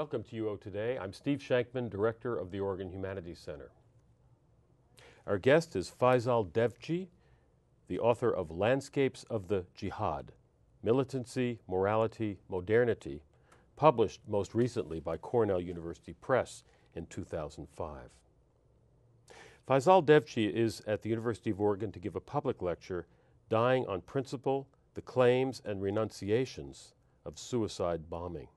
Welcome to UO Today. I'm Steve Shankman, Director of the Oregon Humanities Center. Our guest is Faisal Devji, the author of Landscapes of the Jihad, Militancy, Morality, Modernity, published most recently by Cornell University Press in 2005. Faisal Devji is at the University of Oregon to give a public lecture, Dying on Principle, the Claims and Renunciations of Suicide Bombing.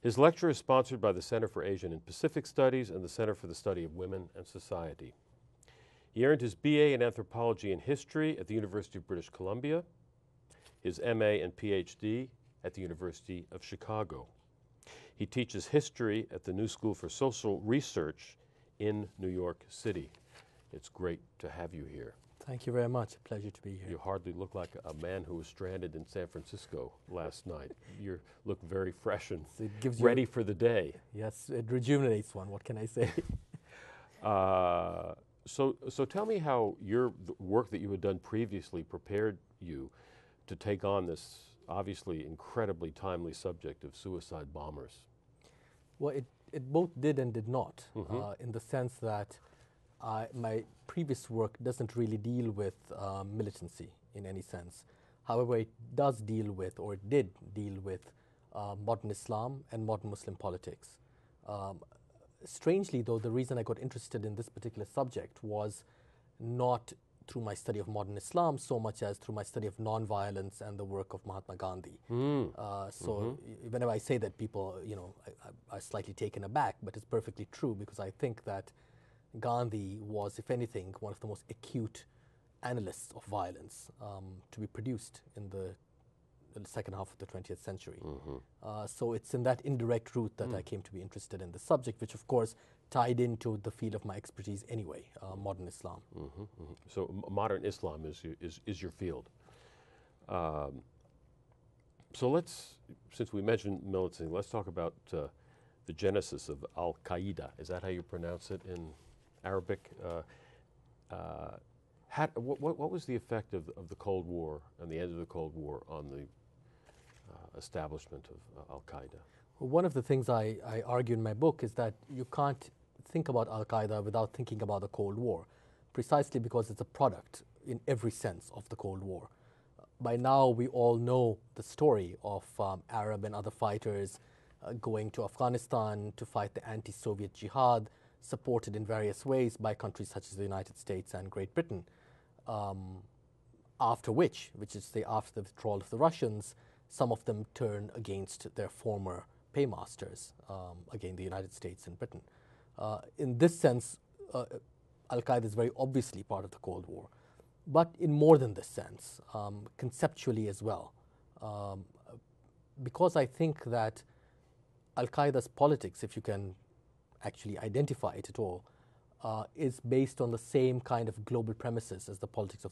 His lecture is sponsored by the Center for Asian and Pacific Studies and the Center for the Study of Women and Society. He earned his BA in Anthropology and History at the University of British Columbia, his MA and PhD at the University of Chicago. He teaches history at the New School for Social Research in New York City. It's great to have you here. Thank you very much. A pleasure to be here. You hardly look like a man who was stranded in San Francisco last night. You look very fresh and ready for the day. Yes, it rejuvenates one. What can I say? So tell me how the work that you had done previously prepared you to take on this obviously incredibly timely subject of suicide bombers. Well, it both did and did not, in the sense that my previous work doesn't really deal with militancy in any sense. However, it does deal with, or it did deal with, modern Islam and modern Muslim politics. Strangely, though, the reason I got interested in this particular subject was not through my study of modern Islam so much as through my study of nonviolence and the work of Mahatma Gandhi. Whenever I say that, people, are slightly taken aback, but it's perfectly true, because I think that Gandhi was, if anything, one of the most acute analysts of violence to be produced in the second half of the 20th century. So it's in that indirect route that I came to be interested in the subject, which of course tied into the field of my expertise anyway, modern Islam. So modern Islam is your field. So since we mentioned militancy, let's talk about the genesis of Al-Qaeda. Is that how you pronounce it in Arabic? What was the effect of the Cold War and the end of the Cold War on the establishment of Al-Qaeda? Well, one of the things I argue in my book is that you can't think about Al-Qaeda without thinking about the Cold War, precisely because it's a product in every sense of the Cold War. By now, we all know the story of Arab and other fighters going to Afghanistan to fight the anti-Soviet jihad, supported in various ways by countries such as the United States and Great Britain. After which is to say after the withdrawal of the Russians, some of them turn against their former paymasters, again the United States and Britain. In this sense, Al-Qaeda is very obviously part of the Cold War, but in more than this sense, conceptually as well. Because I think that Al-Qaeda's politics, if you can actually identify it at all, is based on the same kind of global premises as the politics of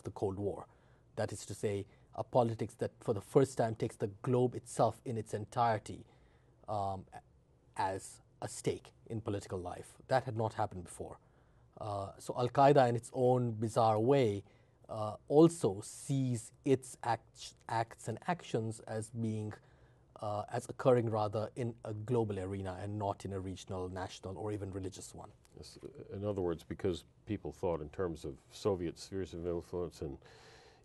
the Cold War. That is to say, a politics that for the first time takes the globe itself in its entirety as a stake in political life. That had not happened before. So Al-Qaeda, in its own bizarre way, also sees its acts and actions as being as occurring rather in a global arena and not in a regional, national, or even religious one. Yes. In other words, because people thought in terms of Soviet spheres of influence and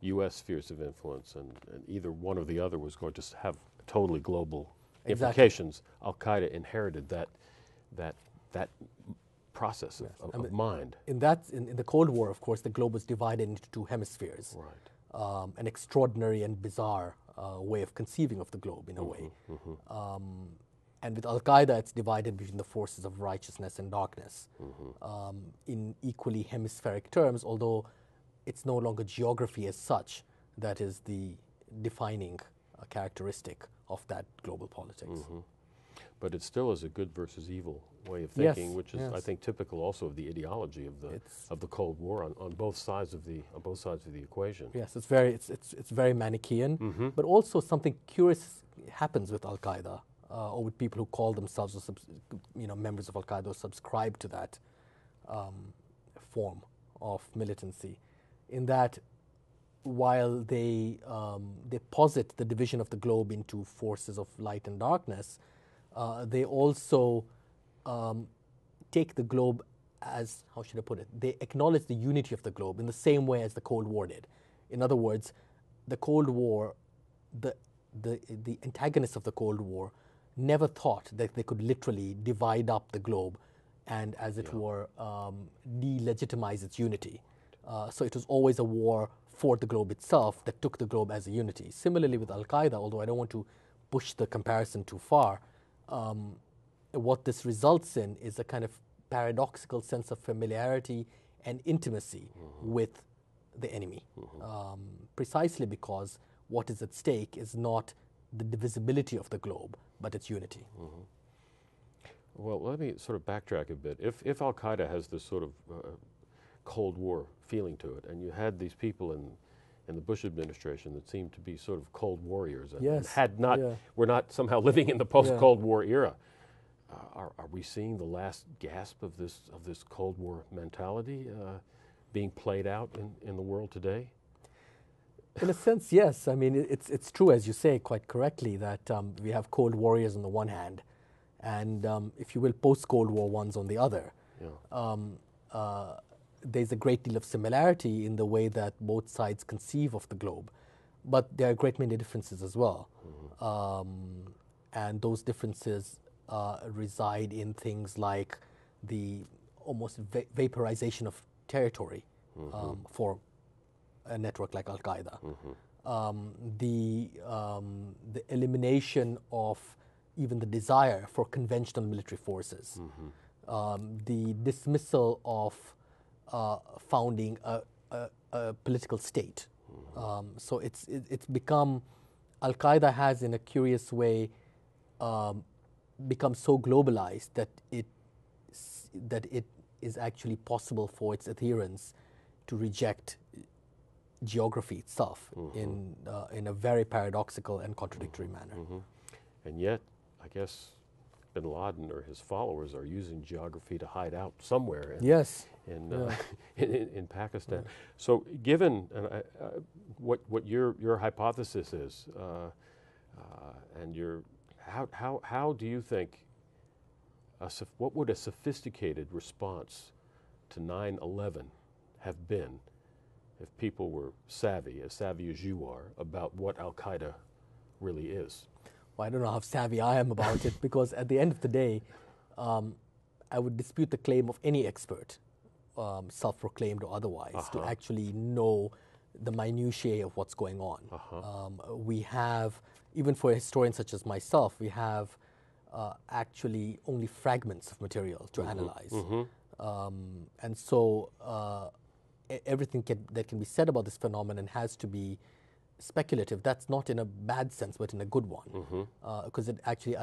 U.S. spheres of influence, and either one or the other was going to have totally global implications, Al-Qaeda inherited that process of mind. In the Cold War, of course, the globe was divided into two hemispheres. Right. An extraordinary and bizarre way of conceiving of the globe, in a way. And with Al-Qaeda, it's divided between the forces of righteousness and darkness in equally hemispheric terms, although it's no longer geography as such that is the defining characteristic of that global politics. But it still is a good versus evil way of thinking, Yes, which is, yes. I think, typical also of the ideology of the Cold War on both sides of the equation. Yes, it's very Manichaean, but also something curious happens with Al-Qaeda, or with people who call themselves, members of Al-Qaeda or subscribe to that form of militancy, in that while they posit the division of the globe into forces of light and darkness, They also take the globe as, how should I put it, they acknowledge the unity of the globe in the same way as the Cold War did. In other words, the Cold War, the antagonists of the Cold War never thought that they could literally divide up the globe and, as it were, delegitimize its unity. So it was always a war for the globe itself that took the globe as a unity. Similarly with Al-Qaeda, although I don't want to push the comparison too far, what this results in is a kind of paradoxical sense of familiarity and intimacy with the enemy, precisely because what is at stake is not the divisibility of the globe, but its unity. Well, let me sort of backtrack a bit. If Al-Qaeda has this sort of Cold War feeling to it, and you had these people in the Bush administration that seemed to be sort of Cold Warriors and had not, were not somehow living in the post-Cold War era, are we seeing the last gasp of this Cold War mentality being played out in the world today? In a sense, yes. I mean, it's true, as you say quite correctly, that we have Cold Warriors on the one hand, and if you will, post-Cold War ones on the other. There's a great deal of similarity in the way that both sides conceive of the globe, but there are a great many differences as well. And those differences reside in things like the almost vaporization of territory for a network like Al-Qaeda, the elimination of even the desire for conventional military forces, the dismissal of founding a political state. So it's become, Al-Qaeda has in a curious way become so globalized that it is actually possible for its adherents to reject geography itself in a very paradoxical and contradictory manner. And yet, I guess bin Laden or his followers are using geography to hide out somewhere in Pakistan. So given what your hypothesis is, and how do you think, what would a sophisticated response to 9/11 have been if people were savvy as you are, about what Al-Qaeda really is? Well, I don't know how savvy I am about it, because at the end of the day, I would dispute the claim of any expert, self-proclaimed or otherwise, to actually know the minutiae of what's going on. We have, even for a historian such as myself, we have actually only fragments of material to analyze. And so everything that can be said about this phenomenon has to be speculative. That's not in a bad sense, but in a good one, because it actually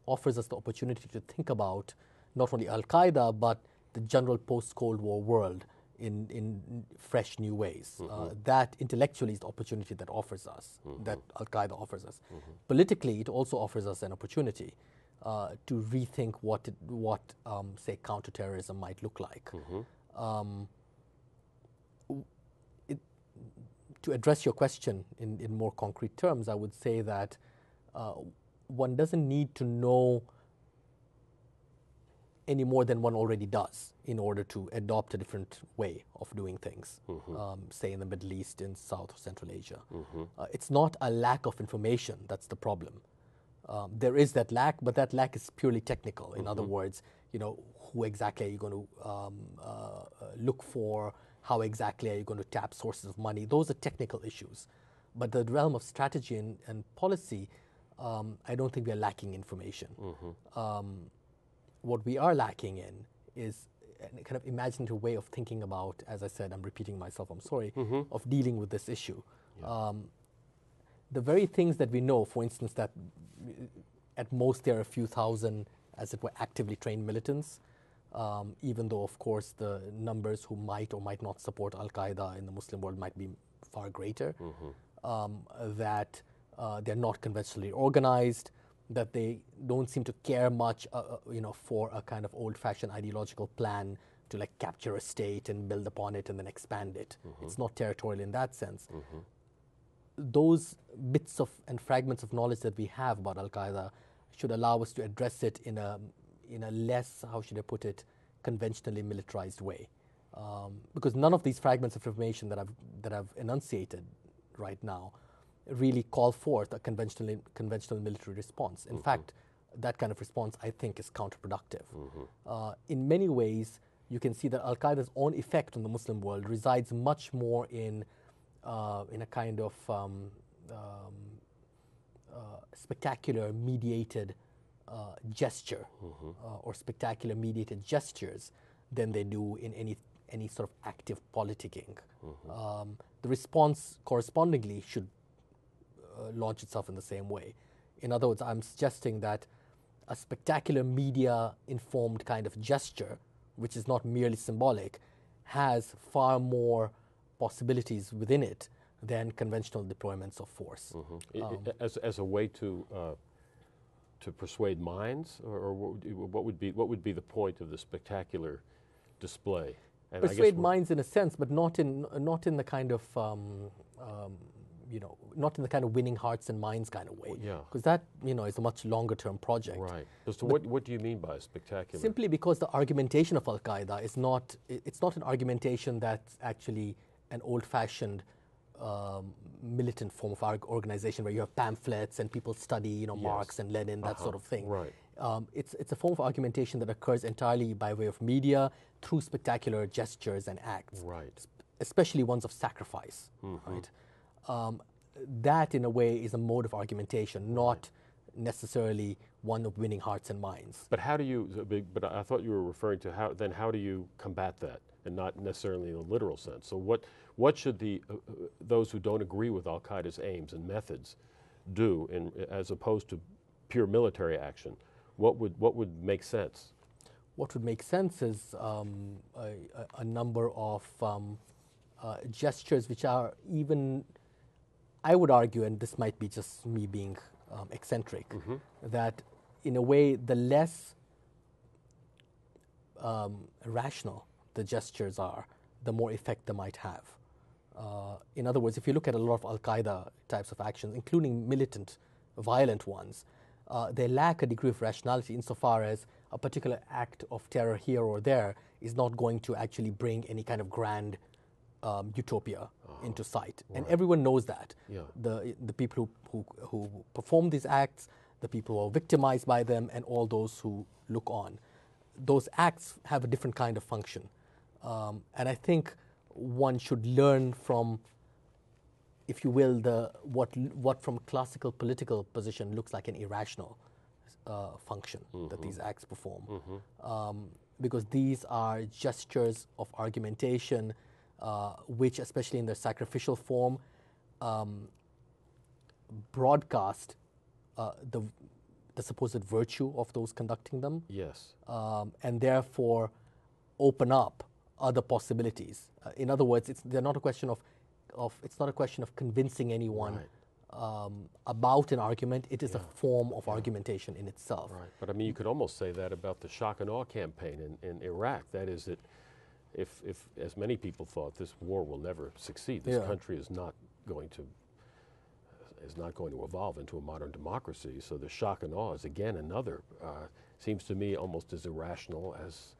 offers us the opportunity to think about not only Al-Qaeda, but the general post-Cold War world in fresh new ways. That intellectually is the opportunity that offers us, that Al-Qaeda offers us. Politically, it also offers us an opportunity to rethink what say, counterterrorism might look like. To address your question in more concrete terms, I would say that one doesn't need to know any more than one already does in order to adopt a different way of doing things, say in the Middle East, in South or Central Asia. It's not a lack of information that's the problem. There is that lack, but that lack is purely technical. In other words, who exactly are you going to look for? How exactly are you going to tap sources of money? Those are technical issues. But the realm of strategy and policy, I don't think we are lacking information. What we are lacking in is a kind of imaginative way of thinking about, as I said, I'm repeating myself, I'm sorry, of dealing with this issue. The very things that we know, for instance, that at most there are a few thousand, as it were, actively trained militants, even though, of course, the numbers who might or might not support Al-Qaeda in the Muslim world might be far greater, that they're not conventionally organized, that they don't seem to care much, for a kind of old-fashioned ideological plan to like capture a state and build upon it and then expand it. It's not territorial in that sense. Those bits of and fragments of knowledge that we have about Al-Qaeda should allow us to address it in a less, how should I put it, conventionally militarized way. Because none of these fragments of information that I've enunciated right now really call forth a conventional military response. In fact, that kind of response, I think, is counterproductive. In many ways, you can see that Al-Qaeda's own effect on the Muslim world resides much more in a kind of spectacular mediated gesture or spectacular mediated gestures than they do in any sort of active politicking. The response correspondingly should launch itself in the same way. In other words, I'm suggesting that a spectacular media-informed kind of gesture, which is not merely symbolic, has far more possibilities within it than conventional deployments of force. As a way to persuade minds, or what would be the point of the spectacular display? And persuade minds in a sense, but not in the kind of not in the kind of winning hearts and minds kind of way. Because that is a much longer term project. Right. So what do you mean by spectacular? Simply because the argumentation of Al-Qaeda is not an argumentation that's actually an old-fashioned militant form of organization where you have pamphlets and people study Marx and Lenin, that sort of thing. Right. It's a form of argumentation that occurs entirely by way of media through spectacular gestures and acts. Right. Especially ones of sacrifice. Right. That, in a way, is a mode of argumentation, not necessarily one of winning hearts and minds. But how do you? But I thought you were referring to how do you combat that, and not necessarily in a literal sense. So what should those who don't agree with Al-Qaeda's aims and methods do, as opposed to pure military action? What would make sense? What would make sense is a number of gestures which are even, I would argue, and this might be just me being eccentric, that in a way the less rational the gestures are, the more effect they might have. In other words, if you look at a lot of Al-Qaeda types of actions, including militant, violent ones, they lack a degree of rationality insofar as a particular act of terror here or there is not going to actually bring any kind of grand utopia into sight. And everyone knows that. The people who perform these acts, the people who are victimized by them, and all those who look on. Those acts have a different kind of function. And I think one should learn from, if you will, what from a classical political position looks like an irrational function that these acts perform. Because these are gestures of argumentation which, especially in their sacrificial form, broadcast the supposed virtue of those conducting them. Yes. And therefore open up other possibilities. In other words, they're not a question of it's not a question of convincing anyone about an argument. It is a form of argumentation in itself. Right. But I mean, you could almost say that about the shock and awe campaign in Iraq. That is, that if as many people thought, this war will never succeed, this country is not going to evolve into a modern democracy. So the shock and awe is again another seems to me almost as irrational as.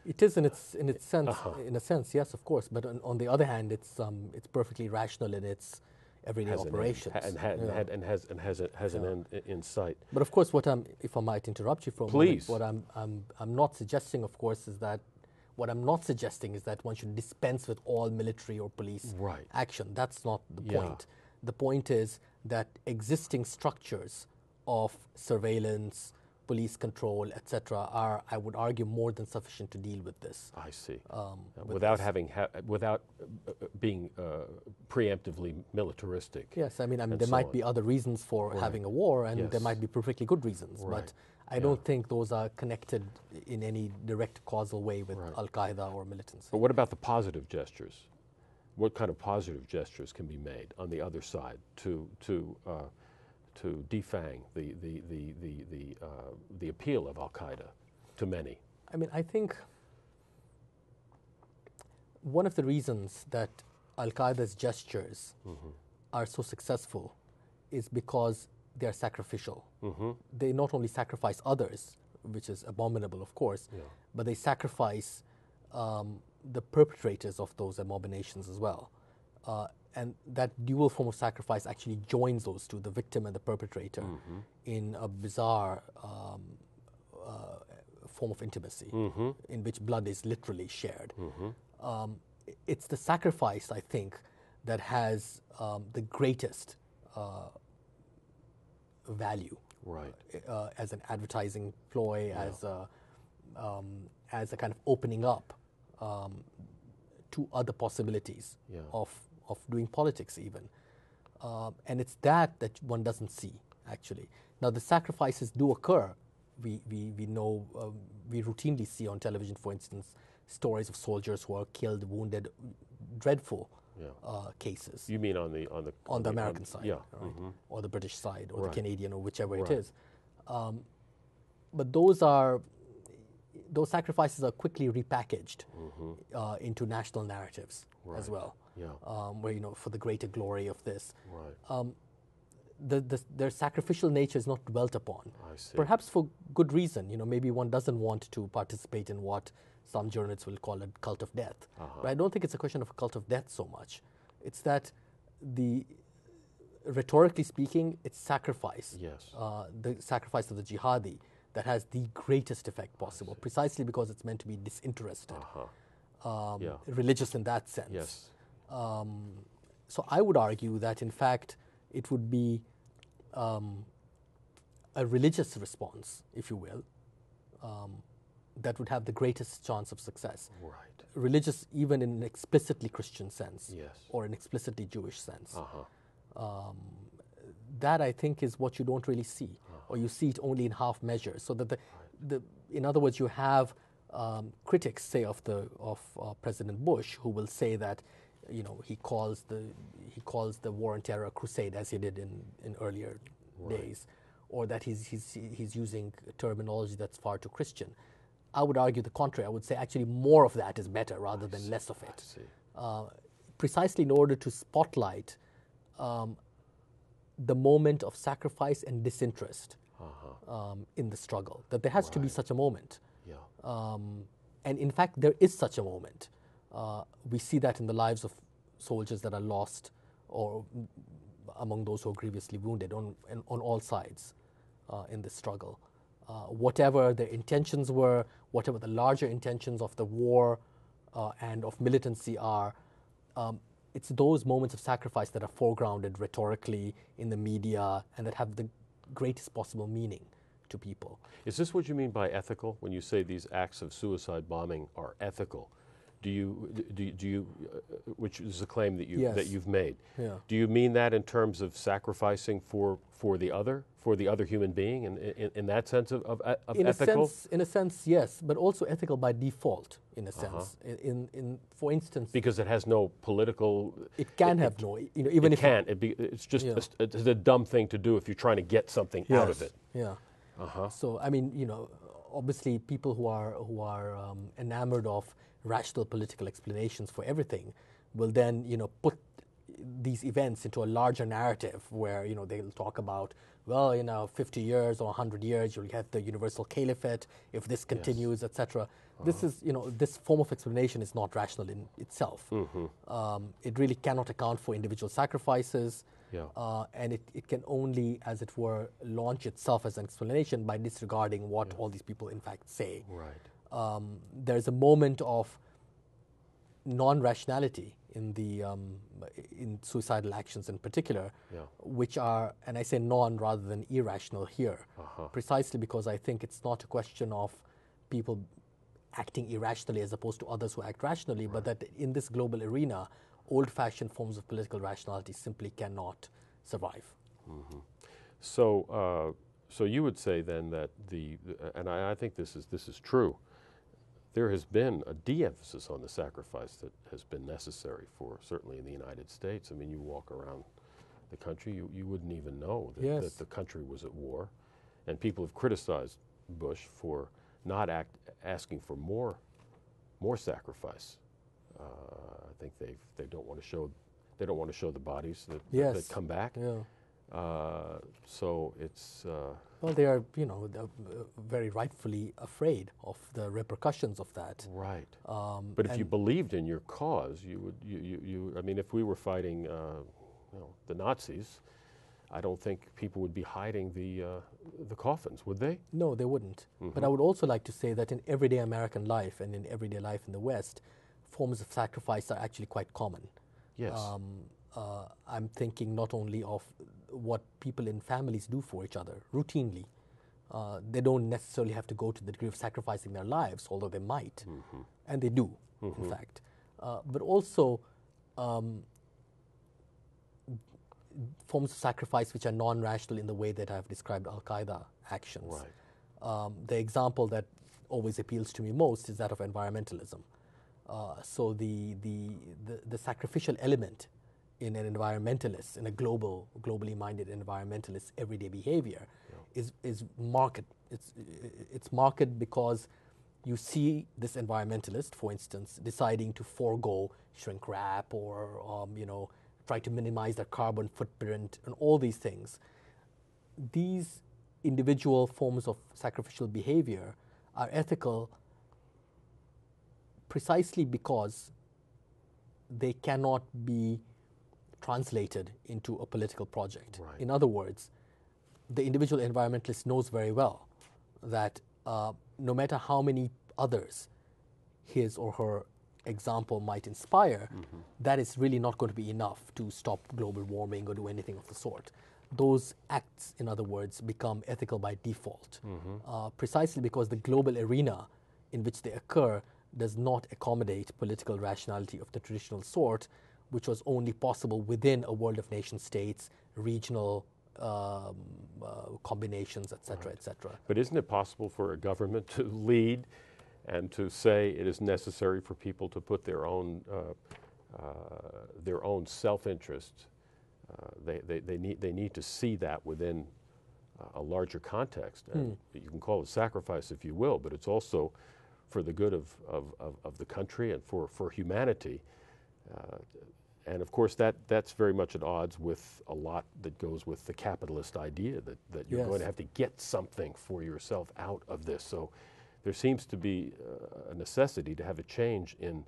It is in its sense, in a sense, yes, of course. But on the other hand, it's perfectly rational in its everyday operations, and has an end in sight. But of course, if I might interrupt you for a moment, what I'm not suggesting, of course, is that one should dispense with all military or police action. That's not the point. The point is that existing structures of surveillance, police control, etc., are, I would argue, more than sufficient to deal with this. I see. Without being preemptively militaristic. Yes, I mean there might be other reasons for having a war, and there might be perfectly good reasons, but I don't think those are connected in any direct causal way with Al-Qaeda or militancy. But what about the positive gestures? What kind of positive gestures can be made on the other side to defang the appeal of Al-Qaeda to many? I mean, I think one of the reasons that Al-Qaeda's gestures are so successful is because they are sacrificial. They not only sacrifice others, which is abominable, of course, but they sacrifice the perpetrators of those abominations as well. And that dual form of sacrifice actually joins those two, the victim and the perpetrator, in a bizarre form of intimacy in which blood is literally shared. It's the sacrifice, I think, that has the greatest value, Right. as an advertising ploy, as a kind of opening up to other possibilities of doing politics even. And it's that one doesn't see, actually. Now, the sacrifices do occur. We know, we routinely see on television, for instance, stories of soldiers who are killed, wounded, dreadful cases. You mean on the American side, right? Or the British side, or the Canadian, or whichever it is. But those sacrifices are quickly repackaged into national narratives as well, where, you know, for the greater glory of this. Their sacrificial nature is not dwelt upon, perhaps for good reason. You know, maybe one doesn't want to participate in what some journalists will call a cult of death. But I don't think it's a question of a cult of death so much. It's that rhetorically speaking, it's sacrifice. The sacrifice of the jihadi that has the greatest effect possible, precisely because it's meant to be disinterested, religious in that sense. So I would argue that, in fact, it would be a religious response, if you will, that would have the greatest chance of success. Religious even in an explicitly Christian sense, or an explicitly Jewish sense. That, I think, is what you don't really see, or you see it only in half measures. So that in other words, you have critics, say, of President Bush, who will say that, you know, he calls the war on terror a crusade, as he did in earlier days, or that he's using terminology that's far too Christian. I would argue the contrary. I would say actually more of that is better rather than less of it, precisely in order to spotlight the moment of sacrifice and disinterest in the struggle, that there has to be such a moment. And in fact, there is such a moment. We see that in the lives of soldiers that are lost, or among those who are grievously wounded on all sides in this struggle. Whatever their intentions were, whatever the larger intentions of the war and of militancy are, it's those moments of sacrifice that are foregrounded rhetorically in the media and that have the greatest possible meaning to people. Is this what you mean by ethical, when you say these acts of suicide bombing are ethical? Do you which is a claim that you've made? Do you mean that in terms of sacrificing for the other human being, in that sense of ethical? In a sense, yes, but also ethical by default, in a sense. For instance, because it has no political. It can have no. You know, even it can't. It's just it's a dumb thing to do if you're trying to get something out of it. So I mean, you know, obviously people who are enamored of rational political explanations for everything will then, you know, put these events into a larger narrative where, you know, they'll talk about, well, you know, 50 years or 100 years, you'll have the universal caliphate if this continues, etc. This is, you know, this form of explanation is not rational in itself. It really cannot account for individual sacrifices, and it can only, as it were, launch itself as an explanation by disregarding what all these people in fact say. There's a moment of non-rationality in suicidal actions in particular, which are, and I say non rather than irrational here, precisely because I think it's not a question of people acting irrationally as opposed to others who act rationally, but that in this global arena, old-fashioned forms of political rationality simply cannot survive. So you would say then that and I think this is true. There has been a de-emphasis on the sacrifice that has been necessary certainly in the United States. I mean, you walk around the country, you wouldn't even know that the country was at war. And people have criticized Bush for not asking for more sacrifice. I think they don't want to show the bodies that come back. So it's Well, they are, you know, very rightfully afraid of the repercussions of that. right. But if you believed in your cause, you would. I mean, if we were fighting, the Nazis, I don't think people would be hiding the coffins, would they? No, they wouldn't. But I would also like to say that in everyday American life and in everyday life in the West, forms of sacrifice are actually quite common. Yes. I'm thinking not only of what people in families do for each other routinely. They don't necessarily have to go to the degree of sacrificing their lives, although they might, and they do, in fact. But also forms of sacrifice which are non-rational in the way that I've described Al-Qaeda actions. Right. The example that always appeals to me most is that of environmentalism. So the sacrificial element in an environmentalist, in a globally minded environmentalist everyday behavior, is marked. It's marked because you see this environmentalist, for instance, deciding to forego shrink wrap or try to minimize their carbon footprint and all these things. These individual forms of sacrificial behavior are ethical precisely because they cannot be translated into a political project. Right. In other words, the individual environmentalist knows very well that no matter how many others his or her example might inspire, that is really not going to be enough to stop global warming or do anything of the sort. Those acts, in other words, become ethical by default, precisely because the global arena in which they occur does not accommodate political rationality of the traditional sort, which was only possible within a world of nation states, regional combinations, etc., etc. But isn't it possible for a government to lead and to say it is necessary for people to put their own self-interest? They need to see that within a larger context. And you can call it sacrifice if you will, but it's also for the good of the country and for humanity. And of course, that's very much at odds with a lot that goes with the capitalist idea that you're going to have to get something for yourself out of this. So there seems to be a necessity to have a change in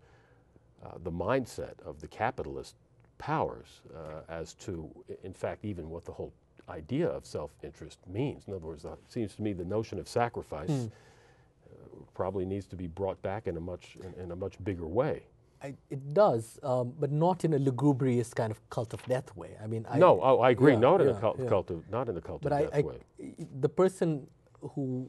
the mindset of the capitalist powers as to, in fact, even what the whole idea of self-interest means. In other words, it seems to me the notion of sacrifice probably needs to be brought back in a much bigger way. It does, but not in a lugubrious kind of cult of death way. I mean, I agree. Yeah, not in yeah, a cult yeah. not in a cult But of death way. the person who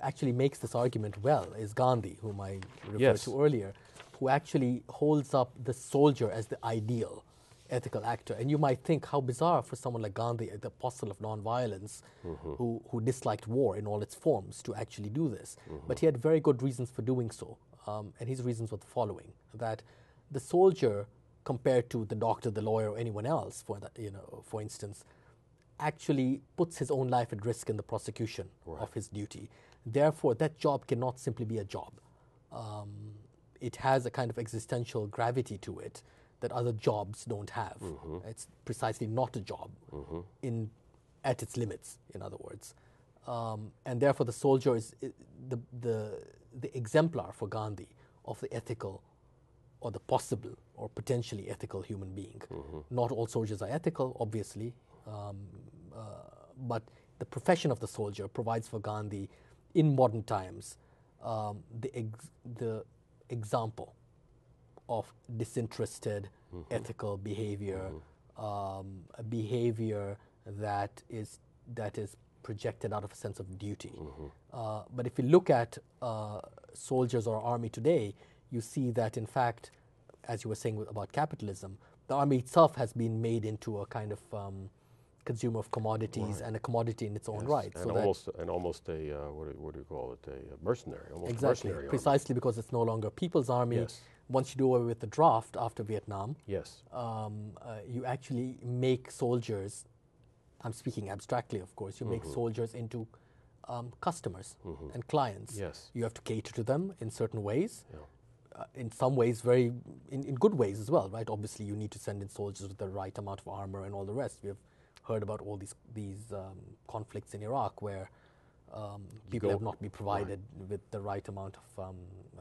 actually makes this argument well is Gandhi, whom I referred to earlier, who actually holds up the soldier as the ideal ethical actor. And you might think how bizarre for someone like Gandhi, the apostle of nonviolence, who disliked war in all its forms, to actually do this. But he had very good reasons for doing so. And his reasons were the following: that the soldier, compared to the doctor, the lawyer, or anyone else, for instance, actually puts his own life at risk in the prosecution of his duty. Therefore, that job cannot simply be a job. It has a kind of existential gravity to it that other jobs don't have. It's precisely not a job at its limits, in other words. And therefore, the soldier is the exemplar for Gandhi of the ethical or the possible or potentially ethical human being. Not all soldiers are ethical, obviously, but the profession of the soldier provides for Gandhi, in modern times, the example of disinterested ethical behavior, a behavior that is projected out of a sense of duty. But if you look at soldiers or army today, you see that, in fact, as you were saying about capitalism, the army itself has been made into a kind of consumer of commodities and a commodity in its own right. And almost a what do you call it? A mercenary. Almost exactly, a mercenary precisely because it's no longer a people's army. Yes. Once you do away with the draft after Vietnam, yes, you actually make soldiers. I'm speaking abstractly, of course. You make soldiers into customers and clients. Yes. You have to cater to them in certain ways. In some ways, in good ways as well, right? Obviously, you need to send in soldiers with the right amount of armor and all the rest. We have heard about all these conflicts in Iraq where people have not been provided with the right amount of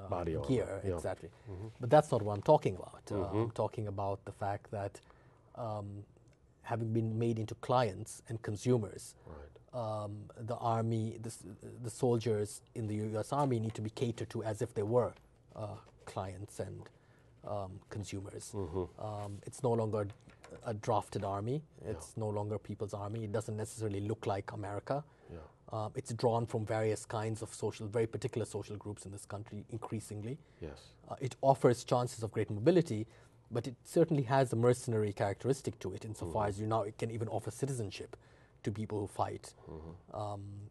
body gear. armor. Yeah. Exactly. But that's not what I'm talking about. I'm talking about the fact that having been made into clients and consumers, the army, the soldiers in the U.S. Army need to be catered to as if they were clients and consumers. It's no longer a drafted army. It's no longer people's army. It doesn't necessarily look like America. It's drawn from various kinds of very particular social groups in this country increasingly. Yes. It offers chances of great mobility, but it certainly has a mercenary characteristic to it insofar as it can even offer citizenship to people who fight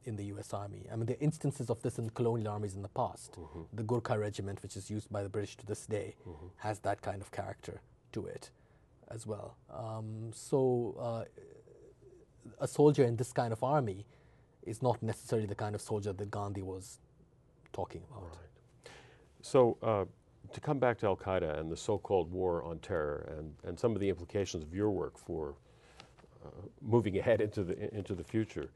in the U.S. Army. I mean, there are instances of this in colonial armies in the past. The Gurkha regiment, which is used by the British to this day, has that kind of character to it as well. So a soldier in this kind of army is not necessarily the kind of soldier that Gandhi was talking about. Right. So to come back to Al-Qaeda and the so-called war on terror and some of the implications of your work for moving ahead into the future,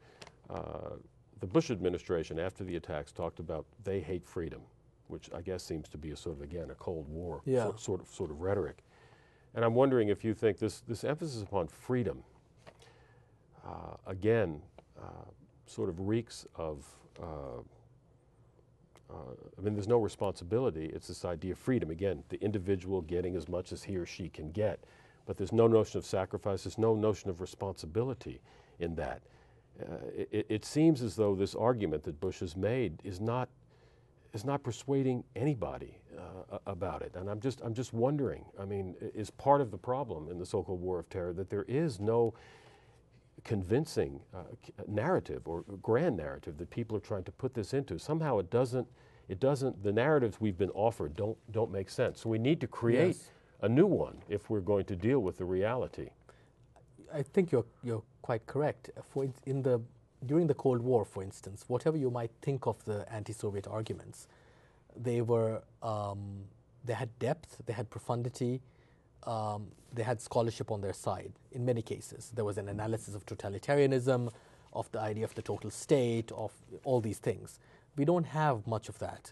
the Bush administration after the attacks talked about they hate freedom, which I guess seems to be a sort of, again, a Cold War sort of rhetoric. And I'm wondering if you think this emphasis upon freedom, again, sort of reeks of, I mean, there's no responsibility. It's this idea of freedom. Again, the individual getting as much as he or she can get. But there's no notion of sacrifice. There's no notion of responsibility in that. It seems as though this argument that Bush has made is not persuading anybody about it. And I'm just wondering, I mean, is part of the problem in the so-called war of terror that there is no convincing narrative or grand narrative that people are trying to put this into. Somehow it doesn't, the narratives we've been offered don't make sense. So we need to create a new one if we're going to deal with the reality. I think you're quite correct. During the Cold War, for instance, whatever you might think of the anti-Soviet arguments, they had depth, they had profundity, they had scholarship on their side in many cases. There was an analysis of totalitarianism, of the idea of the total state, of all these things. We don't have much of that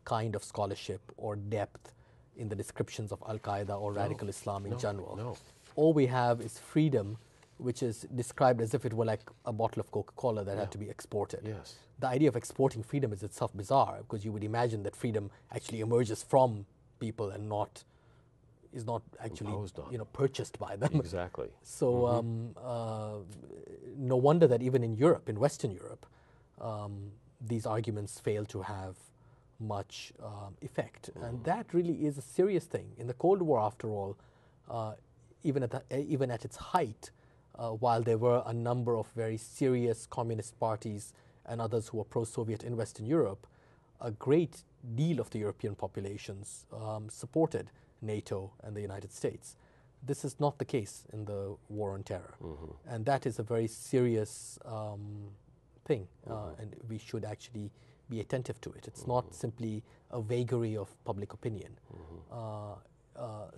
kind of scholarship or depth in the descriptions of Al-Qaeda or radical Islam in general. No. All we have is freedom, which is described as if it were like a bottle of Coca-Cola that had to be exported. Yes. The idea of exporting freedom is itself bizarre, because you would imagine that freedom actually emerges from people and is not actually purchased by them. Exactly. So no wonder that even in Europe, in Western Europe, these arguments fail to have much effect. And that really is a serious thing. In the Cold War, after all, even at its height, while there were a number of very serious communist parties and others who were pro-Soviet in Western Europe, a great deal of the European populations supported NATO and the United States. This is not the case in the war on terror. And that is a very serious thing, and we should actually be attentive to it. It's not simply a vagary of public opinion.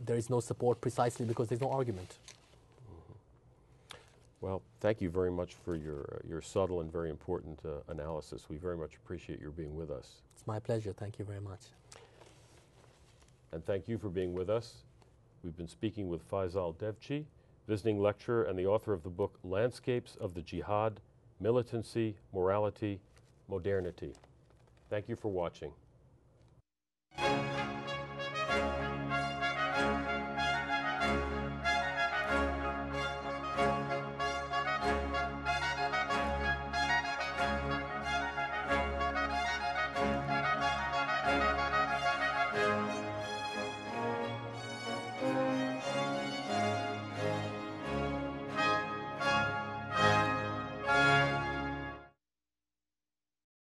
There is no support precisely because there's no argument. Well, thank you very much for your subtle and very important analysis. We very much appreciate your being with us. It's my pleasure. Thank you very much. And thank you for being with us. We've been speaking with Faisal Devchi, visiting lecturer and the author of the book Landscapes of the Jihad, Militancy, Morality, Modernity. Thank you for watching.